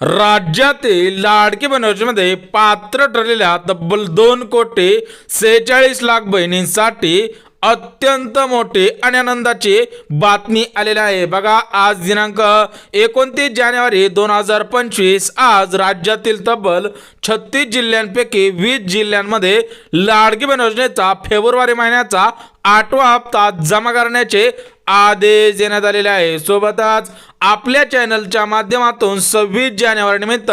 राज्यातील लाडकी बहीण योजनेमध्ये पात्र ठरलेल्या तब्बल 2,46,00,000 बहिणींसाठी अत्यंत मोठी आणि आनंदाची बातमी आलेली आहे। बघा, आज दिनांक 29 जानेवारी 2025 आज राज्यातील तब्बल 36 जिल्ह्यांपैकी 20 जिल्ह्यांमध्ये लाडकी बहीण योजनेचा फेब्रुवारी महिन्याचा 8वा हप्ता जमा करण्याचे आदेश देण्यात आलेले आहे। सोबतच आपल्या चॅनलच्या माध्यमातून 26 जानेवारी निमित्त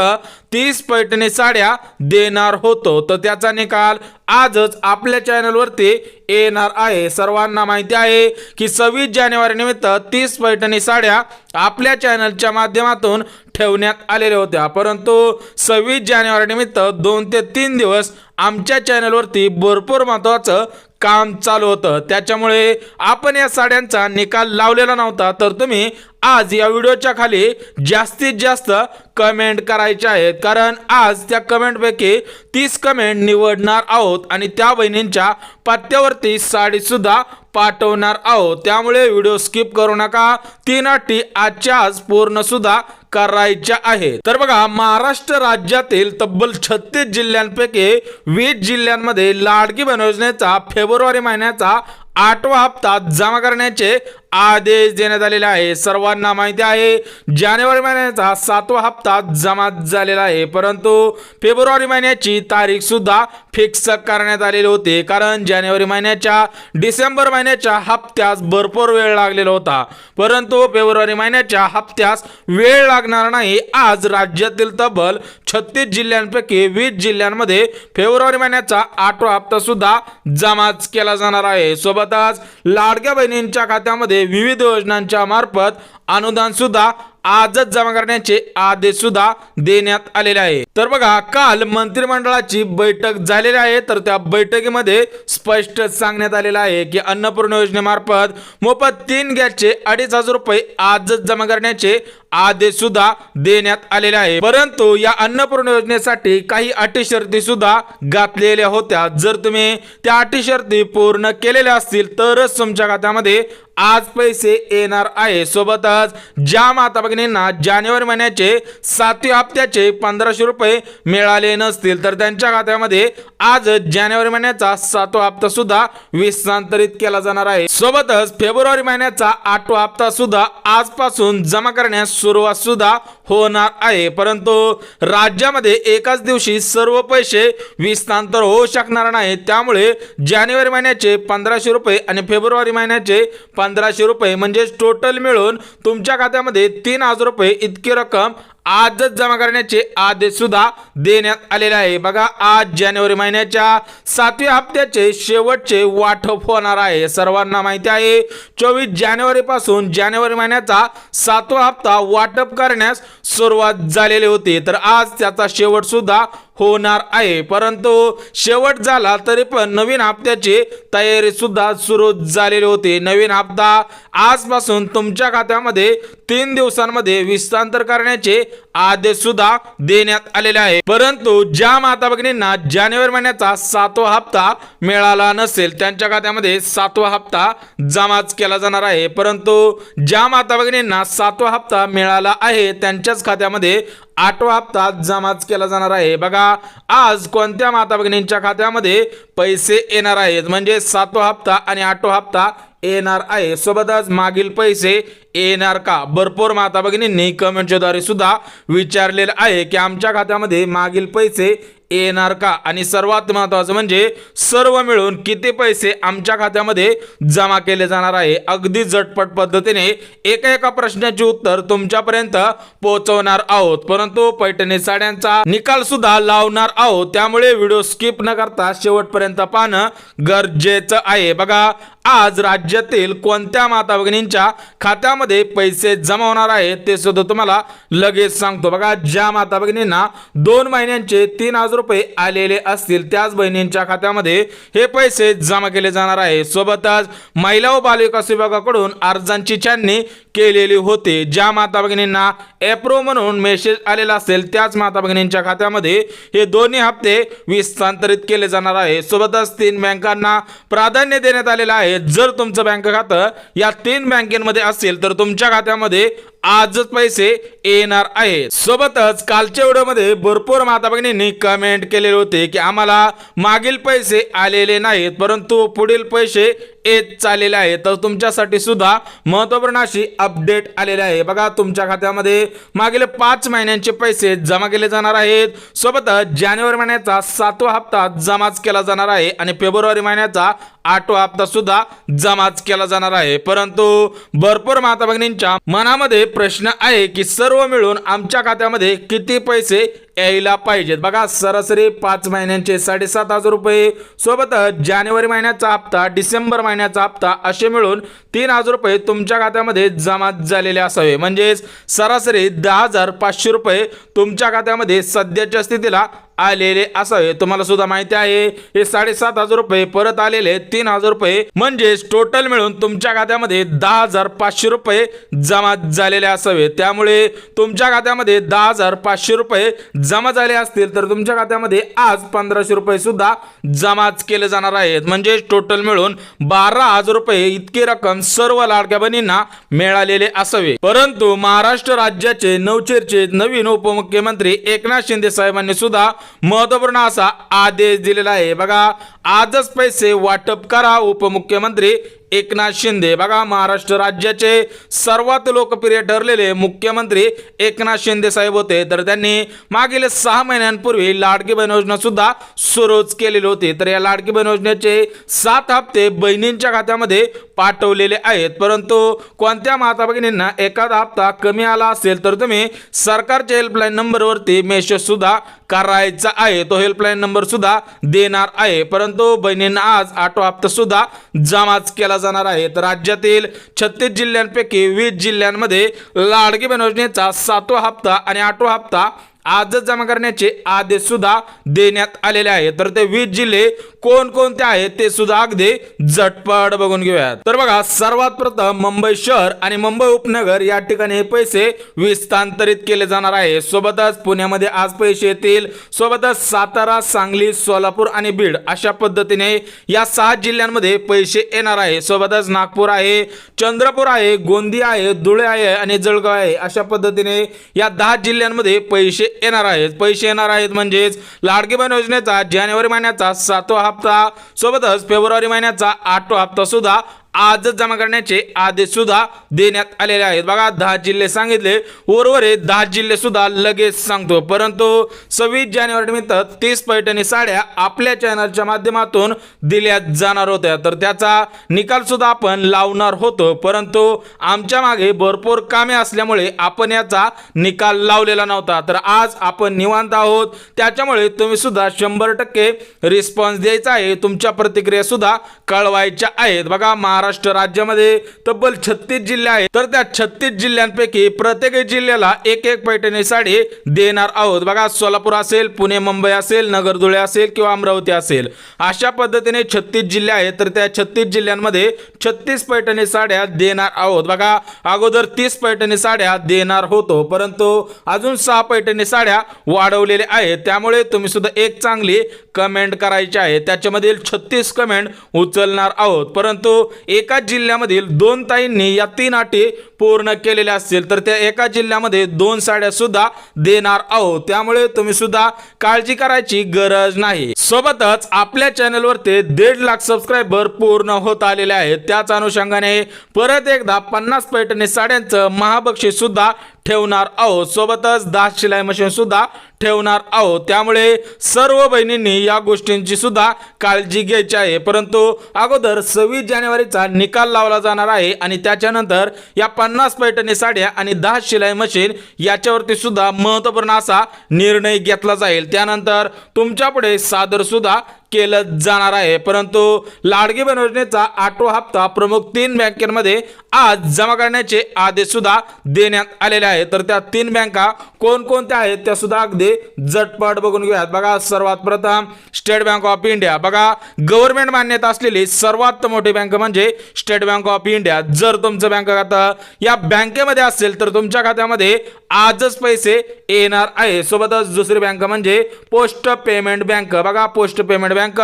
30 पैठणी साड्या देणार होतो, तर त्याचा निकाल आजच आपल्या चॅनलवरती येणार आहे। सर्वांना माहिती आहे की 26 जानेवारी निमित्त 30 पैठणी साड्या आपल्या चॅनलच्या माध्यमातून ठेवण्यात आलेल्या होत्या, परंतु 26 जानेवारी निमित्त 2 ते 3 दिवस आमच्या चॅनलवरती भरपूर महत्त्वाचं काम चालू होतं, त्याच्यामुळे आपण या साड्यांचा निकाल लावलेला नव्हता। तर तुम्ही आज या व्हिडिओच्या खाली जास्तीत जास्त कमेंट करायचे आहेत, कारण आज त्या कमेंटपैकी 30 कमेंट निवडणार आहोत आणि त्या बहिणींच्या पत्त्यावरती साडी सुद्धा पाठवणार आहोत। त्यामुळे व्हिडिओ स्किप करू नका, 3 अटी आजच्या आज पूर्ण सुद्धा करायच्या आहे। तर बघा, महाराष्ट्र राज्यातील तब्बल 36 जिल्ह्यांपैकी 20 जिल्ह्यांमध्ये लाडकी बहीण योजनेचा फेब्रुवारी महिन्याचा 8वा हप्ता जमा करण्याचे आदेश देण्यात आलेले आहे। सर्वांना माहिती आहे जानेवारी महिन्याचा 7वा हप्ता जमा झालेला आहे, परंतु फेब्रुवारी महिन्याची तारीख सुद्धा फिक्स करण्यात आलेली होती, कारण जानेवारी महिन्याच्या डिसेंबर महिन्याच्या हप्त्यास भरपूर वेळ लागलेला होता, परंतु फेब्रुवारी महिन्याच्या हप्त्यास वेळ लागणार नाही। आज राज्यातील तब्बल 36 जिल्ह्यांपैकी 20 जिल्ह्यांमध्ये फेब्रुवारी महिन्याचा 8वा हप्ता सुद्धा जमा केला जाणार आहे। सोबतच लाडक्या बहिणींच्या खात्यामध्ये विविध योजनांच्या मार्फत अनुदान सुद्धा आजच जमा करण्याचे आदेश सुद्धा देण्यात आलेले आहे। तर बघा, काल मंत्रिमंडळाची बैठक झालेली आहे, तर त्या बैठकीमध्ये स्पष्ट सांगण्यात आलेलं आहे की अन्नपूर्ण योजनेमार्फत मोफत 3 गॅसचे 2,500 रुपये आजच जमा करण्याचे आदेश सुद्धा देण्यात आलेले आहे, परंतु या अन्नपूर्ण योजनेसाठी काही अटी शर्ती सुद्धा घातलेल्या होत्या। जर तुम्ही त्या अटी शर्ती पूर्ण केलेल्या असतील तरच तुमच्या खात्यामध्ये आज पैसे येणार आहे। सोबतच ज्या माता भगिनींना जानेवारी महिन्याचे 7व्या हप्त्याचे 1,500 रुपये मिळाले नसतील तर त्यांच्या खात्यामध्ये आज जानेवारी महिन्याचा 7वा हप्ता सुद्धा विस्तारित केला जाणार आहे। सोबतच फेब्रुवारी महिन्याचा 8वा हप्ता सुद्धा आजपासून जमा करण्यास सुरुवात सुद्धा होणार आहे, परंतु राज्यामध्ये एकाच दिवशी सर्व पैसे विस्तार होऊ शकणार नाही, त्यामुळे जानेवारी महिन्याचे 1,500 रुपये आणि फेब्रुवारी महिन्याचे 1,500 रुपये म्हणजे टोटल मिळून तुमच्या खात्यामध्ये 3,000 रुपये इतकी रक्कम आजच जमा करण्याचे आदेश सुद्धा देण्यात आलेले आहे। बघा, आज जानेवारी महिन्याच्या 7व्या हप्त्याचे शेवटचे वाटप होणार आहे। सर्वांना माहिती आहे 24 जानेवारी पासून जानेवारी महिन्याचा 7वा हप्ता वाटप करण्यास सुरुवात झालेली होती, तर आज त्याचा शेवट सुद्धा होणार आहे, परंतु शेवट झाला तरी पण नवीन हप्त्याची तयारी सुद्धा सुरू झालेली होती। नवीन हप्ता आजपासून तुमच्या खात्यामध्ये 3 दिवसांमध्ये विस्तार करण्याचे आदेश सुद्धा देण्यात आलेले आहे, परंतु ज्या माता भगिनींना जानेवारी महिन्याचा 7वा हप्ता मिळाला नसेल त्यांच्या खात्यामध्ये 7वा हप्ता जमाच केला जाणार आहे, परंतु ज्या माता भगिनींना 7वा हप्ता मिळाला आहे त्यांच्याच खात्यामध्ये 8वा हप्ता जमाच केला जाणार आहे। बघा, आज कोणत्या माता भगिनींच्या खात्यामध्ये पैसे येणार आहेत, म्हणजे 7वा हप्ता आणि 8वा हप्ता येणार आहे, सोबतच मागील पैसे येणार का? भरपूर माता भगिनींनी कमेंटच्या द्वारे सुद्धा विचारलेलं आहे की आमच्या खात्यामध्ये मागील पैसे येणार का, आणि सर्वात महत्त्वाचं म्हणजे सर्व मिळून किती पैसे आमच्या खात्यामध्ये जमा केले जाणार आहे। अगदी झटपट पद्धतीने एका प्रश्नाचे उत्तर तुमच्यापर्यंत पोहोचवणार आहोत, परंतु पैठणी साड्यांचा निकाल सुद्धा लावणार आहोत, त्यामुळे व्हिडिओ स्किप न करता शेवटपर्यंत पाहणं गरजेचं आहे। बघा, आज राज्यातील कोणत्या माता भगिनींच्या खात्यामध्ये पैसे जमा होणार आहेत ते सुद्धा तुम्हाला लगेच सांगतो। बघा, ज्या माता भगिनींना 2 महिन्यांचे 3,000 रुपये आलेले असतील त्याच बहिणींच्या खात्यामध्ये हे पैसे जमा केले जाणार आहे। सोबतच महिला व बालविकास विभागाकडून अर्जांची छाननी केलेली होती। ज्या माता भगिनींना एप्रो म्हणून मेसेज आलेला असेल त्याच माता भगिनींच्या खात्यामध्ये हे दोन्ही हप्ते विस्तारित केले जाणार आहे। सोबतच 3 बँकांना प्राधान्य देण्यात आलेलं आहे। जर तुमचं बँक खातं या 3 बँकेमध्ये असेल तर तुमच्या खात्यामध्ये आजच पैसे येणार आहे। सोबतच कालच्या व्हिडिओमध्ये भरपूर माता भगिनींनी कमेंट केलेले होते की आम्हाला मागील पैसे आलेले नाहीत परंतु पुढील पैसे येत चाललेले आहे। तर तुमच्यासाठी सुद्धा महत्त्वपूर्ण अशी अपडेट आलेली आहे। बघा तुमच्या खात्यामध्ये मागील 5 महिन्यांचे पैसे जमा केले जाणार आहेत। सोबतच जानेवारी महिन्याचा 7वा हप्ता जमाच केला जाणार आहे आणि फेब्रुवारी महिन्याचा 8वा हप्ता सुद्धा जमाच केला जाणार आहे। परंतु भरपूर माता भगिनींच्या मनामध्ये प्रश्न आहे की सर्व मिळून आमच्या खात्यामध्ये किती पैसे यायला पाहिजेत। बघा सरासरी 5 महिन्यांचे 7,500 रुपये, सोबतच जानेवारी महिन्याचा हप्ता, डिसेंबर महिन्याचा हप्ता असे मिळून 3,000 रुपये तुमच्या खात्यामध्ये जमा झालेले असावे। म्हणजेच सरासरी 10,500 रुपये तुमच्या खात्यामध्ये सध्याच्या स्थितीला आलेले असावे। तुम्हाला सुद्धा माहिती आहे हे 7,500 रुपये परत आलेले 3,000 रुपये म्हणजेच टोटल मिळून तुमच्या खात्यामध्ये 10,500 रुपये जमा झालेले असावे। त्यामुळे तुमच्या खात्यामध्ये 10,500 रुपये जमा झाले असतील तर तुमच्या खात्यामध्ये आज 1,500 रुपये सुद्धा जमाच केले जाणार आहेत। म्हणजे टोटल मिळून 12,000 रुपये इतकी रक्कम सर्व लाडक्या बहिणींना मिळालेले असावे। परंतु महाराष्ट्र राज्याचे नवचर्चित नवीन उपमुख्यमंत्री एकनाथ शिंदे साहेबांनी सुद्धा महत्त्वपूर्ण असा आदेश दिलेला आहे। बघा आजच पैसे वाटप करा, उपमुख्यमंत्री एकनाथ शिंदे। बघा महाराष्ट्र राज्याचे सर्वात लोकप्रिय ठरलेले मुख्यमंत्री एकनाथ शिंदे साहेब होते तर त्यांनी मागील 6 महिन्यांपूर्वी लाडकी बहीण योजना सुद्धा सुरूच केलेली होती। तर या लाडकी बहीण योजनेचे 7 हप्ते बहिणींच्या खात्यामध्ये पाठवलेले आहेत। परंतु कोणत्या माता भगिनींना एखादा हप्ता कमी आला असेल तर तुम्ही सरकारच्या हेल्पलाईन नंबरवरती मेसेज सुद्धा करायचा आहे। तो हेल्पलाईन नंबर सुद्धा देणार आहे। परंतु बहिणींना आज 8वा हप्ता सुद्धा जमाच केला जाणार आहे। तर राज्यातील 36 जिल्ह्यांपैकी 20 जिल्ह्यांमध्ये लाडकी बहीण योजनेचा 7वा हप्ता आणि 8वा हप्ता आजच जमा करण्याचे आदेश सुद्धा देण्यात आलेले आहेत। तर ते 20 जिल्हे कोणकोणते आहेत ते सुद्धा अगदी झटपट बघून घेऊयात। तर बघा सर्वात प्रथम मुंबई शहर आणि मुंबई उपनगर या ठिकाणी हे पैसे विस्तांतरित केले जाणार आहे। सोबतच पुण्यामध्ये आज पैसे येतील, सोबतच सातारा, सांगली, सोलापूर आणि बीड अशा पद्धतीने या 6 जिल्ह्यांमध्ये पैसे येणार आहे। सोबतच नागपूर आहे, चंद्रपूर आहे, गोंदिया आहे, धुळे आहे आणि जळगाव आहे अशा पद्धतीने या 10 जिल्ह्यांमध्ये पैसे येणार आहेत। म्हणजेच लाडकी बहीण योजनेचा जानेवारी महिन्याचा 7वा हप्ता, सोबतच फेब्रुवारी महिन्याचा 8वा हप्ता सुद्धा आजच जमा करण्याचे आदेश सुद्धा देण्यात आलेले आहेत। बघा 10 जिल्हे सांगितले, उर्वरित 10 जिल्हे सुद्धा लगेच सांगतो। परंतु 26 जानेवारी निमित्त 30 पैठणी साड्या आपल्या चॅनलच्या माध्यमातून दिल्या जाणार होत्या तर त्याचा निकाल सुद्धा आपण लावणार होतो, परंतु आमच्या मागे भरपूर कामे असल्यामुळे आपण याचा निकाल लावलेला नव्हता। तर आज आपण निवांत आहोत, त्याच्यामुळे तुम्ही सुद्धा 100% रिस्पॉन्स द्यायचा आहे, तुमच्या प्रतिक्रिया सुद्धा कळवायच्या आहेत। बघा महाराष्ट्र राज्यामध्ये तब्बल 36 जिल्हे आहेत तर त्या 36 जिल्ह्यांपैकी प्रत्येक जिल्ह्याला एक पैठणी साडी देणार आहोत। बघा सोलापूर असेल, पुणे मुंबई असेल, नगर धुळे असेल किंवा अमरावती असेल अशा पद्धतीने 36 जिल्हे आहेत तर त्या 36 जिल्ह्यांमध्ये 36 पैठणी साड्या देणार आहोत। बघा अगोदर 30 पैठणी साड्या देणार होतो, परंतु अजून 6 पैठणी साड्या वाढवलेल्या आहेत। त्यामुळे तुम्ही सुद्धा एक चांगली कमेंट करायची आहे, त्याच्यामधील 36 कमेंट उचलणार आहोत। परंतु एका जिल्ह्यामधील 2 ताईंनी या 3 अटी पूर्ण केलेल्या असतील तर त्या एका जिल्ह्यामध्ये 2 साड्या सुद्धा देणार आहोत। त्यामुळे तुम्ही सुद्धा काळजी करायची गरज नाही। सोबतच आपल्या चॅनलवरती 1.5 लाख सबस्क्रायबर पूर्ण होत आलेले आहेत, त्याच अनुषंगाने परत एकदा 50 पैठणी साड्यांचं महाबक्षीस सुद्धा ठेवणार आहोत। सोबतच 10 शिलाई मशीन सुद्धा ठेवणार आहोत। त्यामुळे सर्व बहिणींनी या गोष्टींची सुद्धा काळजी घ्यायची आहे। परंतु अगोदर 26 जानेवारीचा निकाल लावला जाणार आहे आणि त्याच्यानंतर या 50 पैठणी साड्या आणि 10 शिलाई मशीन याच्यावरती सुद्धा महत्त्वपूर्ण असा निर्णय घेतला जाईल। त्यानंतर तुमच्या पुढे सादर सुद्धा केलं जाणार आहे। परंतु लाडकी बहीण योजनेचा 8वा हप्ता प्रमुख 3 बँकेमध्ये आज जमा करण्याचे आदेश सुद्धा देण्यात आलेले आहेत। तर त्या 3 बँका कोणकोणत्या आहेत त्या सुद्धा अगदी झटपट बघून घेऊयात। बघा सर्वात प्रथम स्टेट बँक ऑफ इंडिया। बघा गव्हर्नमेंट मान्यता असलेली सर्वात मोठी बँक म्हणजे स्टेट बँक ऑफ इंडिया। जर तुमचं बँक खाता या बँकेमध्ये असेल तर तुमच्या खात्यामध्ये आजच पैसे येणार आहे। सोबतच दुसरी बँक म्हणजे पोस्ट पेमेंट बँक। बघा post payment bank bank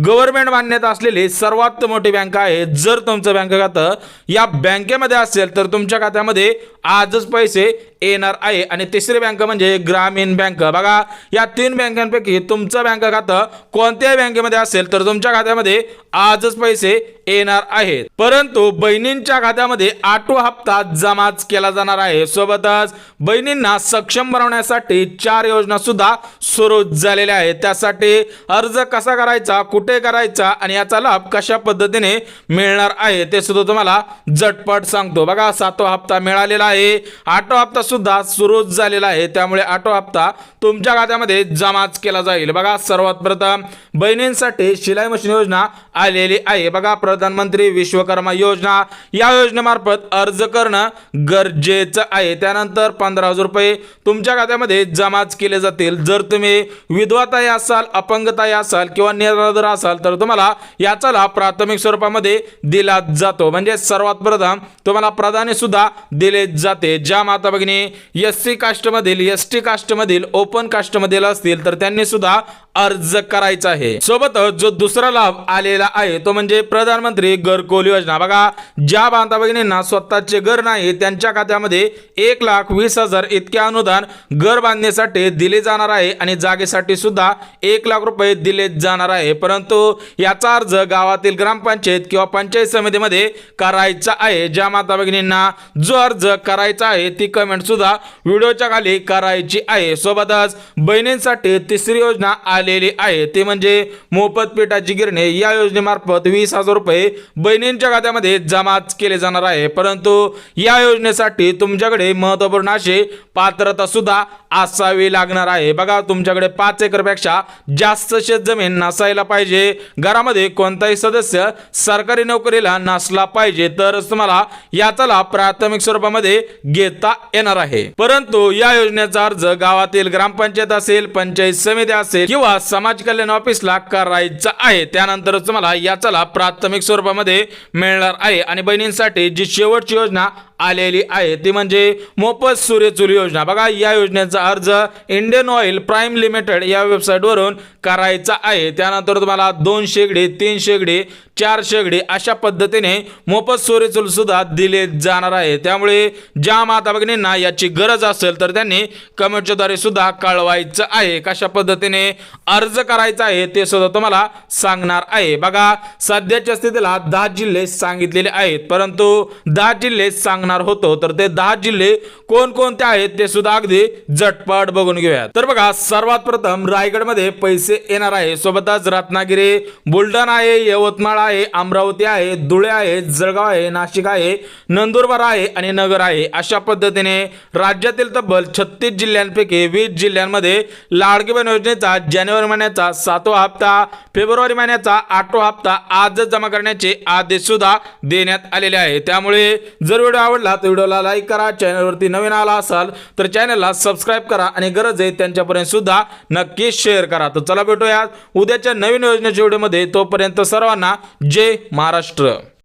government मान्यता असलेली सर्वात मोठी बँक आहे. जर तुमचं बँक खातं या बँकेमध्ये असेल तर तुमच्या खात्यामध्ये आजच पैसे येणार आहे. आणि तिसरी बँक म्हणजे ग्रामीण बँक. बघा या 3 बँकांपैकी तुमचं बँक खातं कोणत्याही बँकेमध्ये असेल तर तुमच्या खात्यामध्ये आजच पैसे येणार आहेत. परंतु बहिणींच्या खात्यामध्ये ऑटो हप्ता जमाच केला जाणार आहे. सोबतच बहिणींना सक्षम बनवण्यासाठी 4 योजना सुद्धा सुरू झालेल्या आहेत. त्यासाठी अर्ज कसा करायचा, कुठे करायचा आणि याचा लाभ कशा पद्धतीने मिळणार आहे ते सुद्धा तुम्हाला झटपट सांगतो. बघा 7वा हप्ता मिळालेला आहे. 8वा हप्ता सुद्धा सुरू झालेला आहे. त्यामुळे 8वा हप्ता तुमच्या खात्यामध्ये जमाच केला जाईल. बघा सर्वात प्रथम बहिणींसाठी शिलाई मशीन योजना आलेली आहे. बघा प्रधानमंत्री विश्वकर्मा योजना या योजनेमार्फत अर्ज करणं गरजेचं आहे. त्यानंतर 15,000 रुपये तुमच्या खात्यामध्ये जमाच केले जातील. जर तुम्ही विधवाताई असाल, अपंगताई असाल किंवा निराधार असाल तर तुम्हाला याचा लाभ प्राथमिक स्वरूपामध्ये दिला जातो. म्हणजे सर्वात प्रथम तुम्हाला प्राधान्य सुद्धा दिले जाते. ज्या माता भगिनी SC कास्टमधील, ST कास्टमधील, ओपन कास्टमधील असतील तर त्यांनी सुद्धा अर्ज करायचा आहे. सोबत जो दुसरा लाभ आलेला आहे तो म्हणजे प्रधानमंत्री घरकुल योजना. बघा ज्या माता भगिनींना स्वतःचे घर नाही त्यांच्या खात्यामध्ये 1,20,000 इतके अनुदान घर बांधण्यासाठी दिले जाणार आहे आणि जागेसाठी सुद्धा 1,00,000 रुपये दिले जाणार आहे. परंतु याचा अर्ज गावातील ग्रामपंचायत किंवा पंचायत समितीमध्ये करायचा आहे. ज्या माता भगिनींना जो अर्ज करायचा आहे ती कमेंट सुद्धा व्हिडिओच्या खाली करायची आहे. सोबतच बहिणींसाठी तिसरी योजना आलेली आहे ती म्हणजे मोफत पिठाची गिरणी. या योजनेमार्फत 20,000 रुपये बहिणींच्या खात्यामध्ये जमाच केले जाणार आहे. परंतु या योजनेसाठी तुमच्याकडे महत्त्वपूर्ण अशी पात्रता सुद्धा असावी लागणार आहे. बघा तुमच्याकडे 5 एकरपेक्षा जास्त शेतजमीन नसायला पाहिजे. घरामध्ये कोणताही सदस्य सरकारी नोकरीला नसला पाहिजे तरच तुम्हाला याचा लाभ प्राथमिक स्वरूपामध्ये घेता येणार आहे. परंतु या योजनेचा अर्ज गावातील ग्रामपंचायत असेल, पंचायत समिती असेल किंवा समाज कल्याण ऑफिसला करायचा आहे. त्यानंतर तुम्हाला याचा लाभ प्राथमिक स्वरूपामध्ये मिळणार आहे. आणि बहिणींसाठी जी शेवटची योजना आलेली आहे ती म्हणजे मोफत सूर्यचूल योजना. बघा या योजनेचा अर्ज इंडियन ऑइल प्राइम लिमिटेड या वेबसाईट वरून करायचा आहे. त्यानंतर तुम्हाला 2 शेगडी, 3 शेगडी, 4 शेगडी अशा पद्धतीने मोफत सूर्यचूल सुद्धा दिले जाणार आहे. त्यामुळे ज्या माता भगिनींना याची गरज असेल तर त्यांनी कमेंटच्या द्वारे सुद्धा कळवायचं आहे. कशा पद्धतीने अर्ज करायचा आहे ते सुद्धा तुम्हाला सांगणार आहे. बघा सध्याच्या स्थितीला 10 जिल्हे सांगितलेले आहेत. परंतु 10 जिल्हे सांगणार होतो तर ते 10 जिल्हे कोणकोणते आहेत ते सुद्धा अगदी झटपट बघून घेऊया. तर बघा सर्वात प्रथम रायगडमध्ये पैसे येणार आहे. सोबतच रत्नागिरी, बुलढाणा आहे, यवतमाळ आहे, अमरावती आहे, धुळे आहे, जळगाव आहे, नाशिक आहे, नंदुरबार आहे आणि नगर आहे. अशा पद्धतीने राज्यातील तब्बल 36 जिल्ह्यांपैकी 20 जिल्ह्यांमध्ये लाडकी बहीण योजनेचा जानेवारी महिन्याचा 7वा हप्ता, फेब्रुवारी महिन्याचा 8वा हप्ता आजच जमा करण्याचे आदेश सुद्धा देण्यात आलेले आहे. त्यामुळे जर व्हिडिओ आवडला तर व्हिडिओला लाईक करा. चॅनलवरती नवीन आला असाल तर चॅनलला सबस्क्राईब करा आणि गरज आहे त्यांच्यापर्यंत सुद्धा नक्की शेअर करा. तर चला भेटूया उद्याच्या नवीन योजनेच्या व्हिडिओमध्ये. तोपर्यंत सर्वांना जय महाराष्ट्र.